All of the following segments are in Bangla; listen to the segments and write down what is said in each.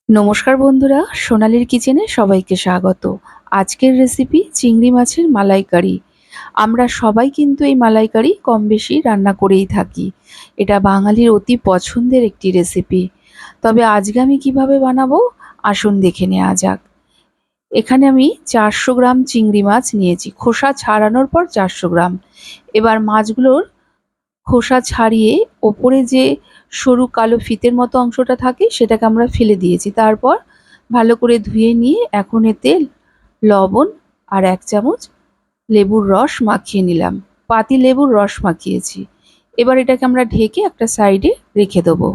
নমস্কার বন্ধুরা, সোনালীর কিচেনে সবাইকে স্বাগত। আজকের রেসিপি চিংড়ি মাছের মালাইকারি। আমরা সবাই কিন্তু এই মালাইকারি কম বেশি রান্না করেই থাকি। এটা বাঙালির অতি পছন্দের একটি রেসিপি। তবে আজকে আমি কিভাবে বানাবো আসুন দেখে নেওয়া যাক। এখানে আমি 400 গ্রাম চিংড়ি মাছ নিয়েছি, খোসা ছাড়ানোর পর 400 গ্রাম। এবার মাছগুলোর খোসা ছাড়িয়ে ওপরে যে সরু কালো ফিতের মতো অংশটা থাকে সেটাকে আমরা ফেলে দিয়েছি। তারপর ভালো করে ধুয়ে নিয়ে এখন এতে লবণ আর 1 চামচ লেবুর রস মাখিয়ে নিলাম। পাতি লেবুর রস মাখিয়েছি। এবার এটাকে আমরা ঢেকে একটা সাইডে রেখে দেবো।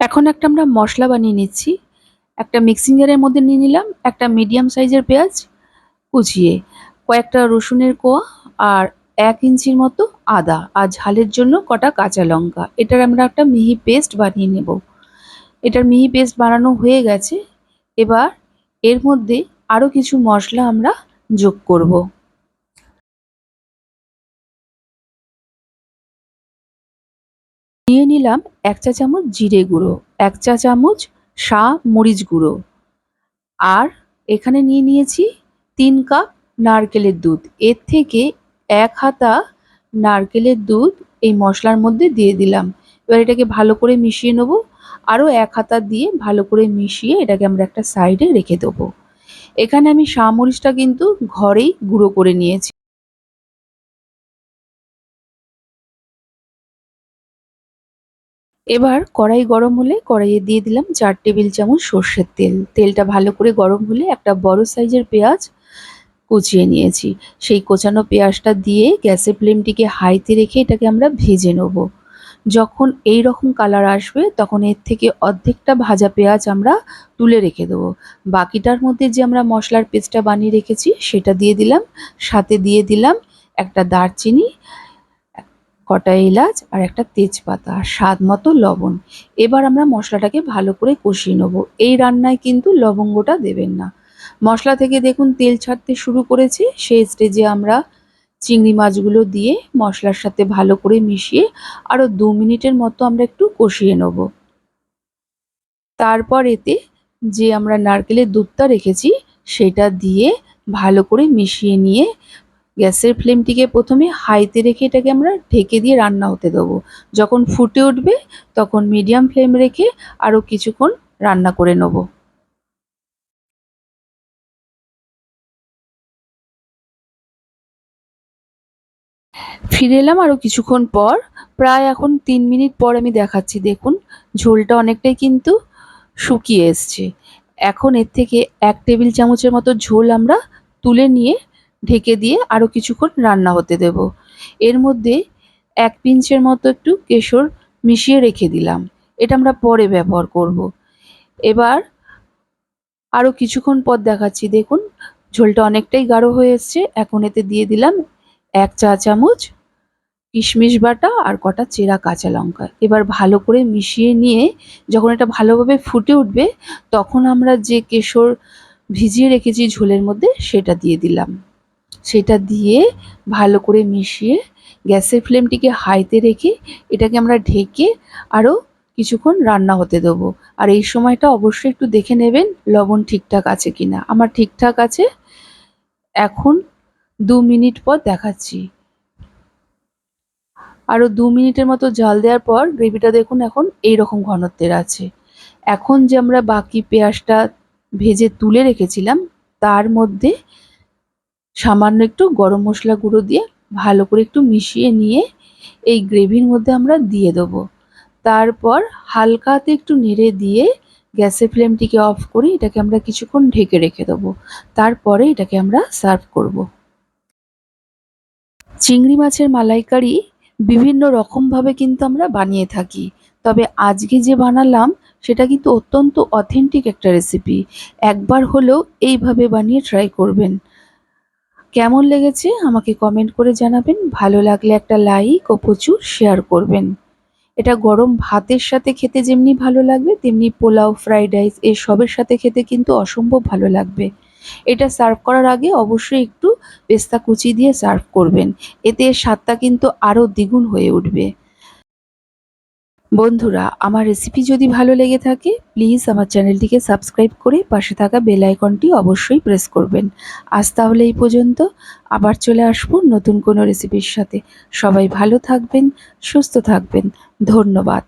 এখন একটা আমরা মশলা বানিয়ে নিচ্ছি। একটা মিক্সিং জারের মধ্যে নিয়ে নিলাম একটা মিডিয়াম সাইজের পেঁয়াজ কুচিয়ে, কয়েকটা রসুনের কোয়া আর 1 ইঞ্চির মতো আদা, আর ঝালের জন্য কটা কাঁচা লঙ্কা। এটার আমরা একটা মিহি পেস্ট বানিয়ে নেব। এটার মিহি পেস্ট বানানো হয়ে গেছে। এবার এর মধ্যে আরও কিছু মশলা আমরা যোগ করব। নিয়ে নিলাম 1 চা চামচ জিরে গুঁড়ো, 1 চা চামচ মরিচ গুঁড়ো, আর এখানে নিয়ে নিয়েছি 3 কাপ নারকেলের দুধ। এর থেকে 1 হাতা নারকেলের দুধ এই মশলার মধ্যে দিয়ে দিলাম। এবার এটাকে ভালো করে মিশিয়ে নেব। আরও 1 হাতা দিয়ে ভালো করে মিশিয়ে এটাকে আমরা একটা সাইডে রেখে দেবো। এখানে আমি মরিচটা কিন্তু ঘরেই গুঁড়ো করে নিয়েছি। এবার কড়াই গরম হলে কড়াইয়ে দিয়ে দিলাম 4 টেবিল চামচ সর্ষের তেল। তেলটা ভালো করে গরম হলে একটা বড় সাইজের পেঁয়াজ কুচিয়ে নিয়েছি, সেই কোচানো পেঁয়াজটা দিয়ে গ্যাসের ফ্লেমটিকে হাইতে রেখে এটাকে আমরা ভেজে নেব। যখন এই রকম কালার আসবে তখন এর থেকে অর্ধেকটা ভাজা পেঁয়াজ আমরা তুলে রেখে দেবো। বাকিটার মধ্যে যে আমরা মশলার পেস্টটা বানিয়ে রেখেছি সেটা দিয়ে দিলাম। সাথে দিয়ে দিলাম একটা দারচিনি, কটা এলাচ আর একটা তেজপাতা, স্বাদ মতো লবণ। এবার আমরা মশলাটাকে ভালো করে কষিয়ে নেব। এই রান্নায় কিন্তু লবঙ্গটা দেবেন না। মশলা থেকে দেখুন তেল ছাড়তে শুরু করেছে, সেই স্টেজে আমরা চিংড়ি মাছগুলো দিয়ে মশলার সাথে ভালো করে মিশিয়ে আরও 2 মিনিটের মতো আমরা একটু কষিয়ে নেব। তারপর এতে যে আমরা নারকেলের দুধটা রেখেছি সেটা দিয়ে ভালো করে মিশিয়ে নিয়ে গ্যাসের ফ্লেমটিকে প্রথমে হাইতে রেখে এটাকে আমরা ঢেকে দিয়ে রান্না হতে দেবো। যখন ফুটে উঠবে তখন মিডিয়াম ফ্লেম রেখে আরও কিছুক্ষণ রান্না করে নেব। ফিরে এলাম আরও কিছুক্ষণ পর। প্রায় এখন 3 মিনিট পর আমি দেখাচ্ছি, দেখুন ঝোলটা অনেকটাই কিন্তু শুকিয়ে এসছে। এখন এর থেকে 1 টেবিল চামচের মতো ঝোল আমরা তুলে নিয়ে ঢেকে দিয়ে আরও কিছুক্ষণ রান্না হতে দেব। এর মধ্যে 1 পিঞ্চের মতো একটু কেশর মিশিয়ে রেখে দিলাম। এটা আমরা পরে ব্যবহার করব। এবার আরও কিছুক্ষণ পর দেখাচ্ছি, দেখুন ঝোলটা অনেকটাই গাঢ় হয়ে এসছে। এখন এতে দিয়ে দিলাম 1 চা চামচ কিশমিশ বাটা আর কটা চেরা কাঁচা লঙ্কা। এবার ভালো করে মিশিয়ে নিয়ে যখন এটা ভালোভাবে ফুটে উঠবে তখন আমরা যে কেশর ভিজিয়ে রেখেছি ঝোলের মধ্যে সেটা দিয়ে দিলাম। সেটা দিয়ে ভালো করে মিশিয়ে গ্যাসের ফ্লেমটিকে হাইতে রেখে এটাকে আমরা ঢেকে আরও কিছুক্ষণ রান্না হতে দেবো। আর এই সময়টা অবশ্যই একটু দেখে নেবেন লবণ ঠিকঠাক আছে কিনা। আমার ঠিকঠাক আছে। এখন 2 মিনিট পর দেখাচ্ছি। আরও 2 মিনিটের মতো জাল দেওয়ার পর গ্রেভিটা দেখুন এখন এইরকম ঘনত্বের আছে। এখন যে আমরা বাকি পেঁয়াজটা ভেজে তুলে রেখেছিলাম তার মধ্যে সামান্য একটু গরম মশলা গুঁড়ো দিয়ে ভালো করে একটু মিশিয়ে নিয়ে এই গ্রেভির মধ্যে আমরা দিয়ে দেবো। তারপর হালকা হাতে একটু নেড়ে দিয়ে গ্যাসের ফ্লেমটিকে অফ করে এটাকে আমরা কিছুক্ষণ ঢেকে রেখে দেবো। তারপরে এটাকে আমরা সার্ভ করব। চিংড়ি মাছের মালাইকারি বিভিন্ন রকমভাবে কিন্তু আমরা বানিয়ে থাকি। তবে আজকে যে বানালাম সেটা কিন্তু অত্যন্ত অথেন্টিক একটা রেসিপি। একবার হলেও এইভাবে বানিয়ে ট্রাই করবেন। কেমন লেগেছে আমাকে কমেন্ট করে জানাবেন। ভালো লাগলে একটা লাইক ও প্রচুর শেয়ার করবেন। এটা গরম ভাতের সাথে খেতে যেমনি ভালো লাগবে তেমনি পোলাও, ফ্রাইড রাইস এসবের সাথে খেতে কিন্তু অসম্ভব ভালো লাগবে। এটা সার্ভ করার আগে অবশ্যই একটু পেস্তা কুচি দিয়ে সার্ভ করবেন। এতে এর স্বাদটা কিন্তু আরও দ্বিগুণ হয়ে উঠবে। বন্ধুরা, আমার রেসিপি যদি ভালো লেগে থাকে প্লিজ আমার চ্যানেলটিকে সাবস্ক্রাইব করে পাশে থাকা বেল আইকনটি অবশ্যই প্রেস করবেন। আজ তাহলে এই পর্যন্ত, আবার চলে আসবো নতুন কোনো রেসিপির সাথে। সবাই ভালো থাকবেন, সুস্থ থাকবেন। ধন্যবাদ।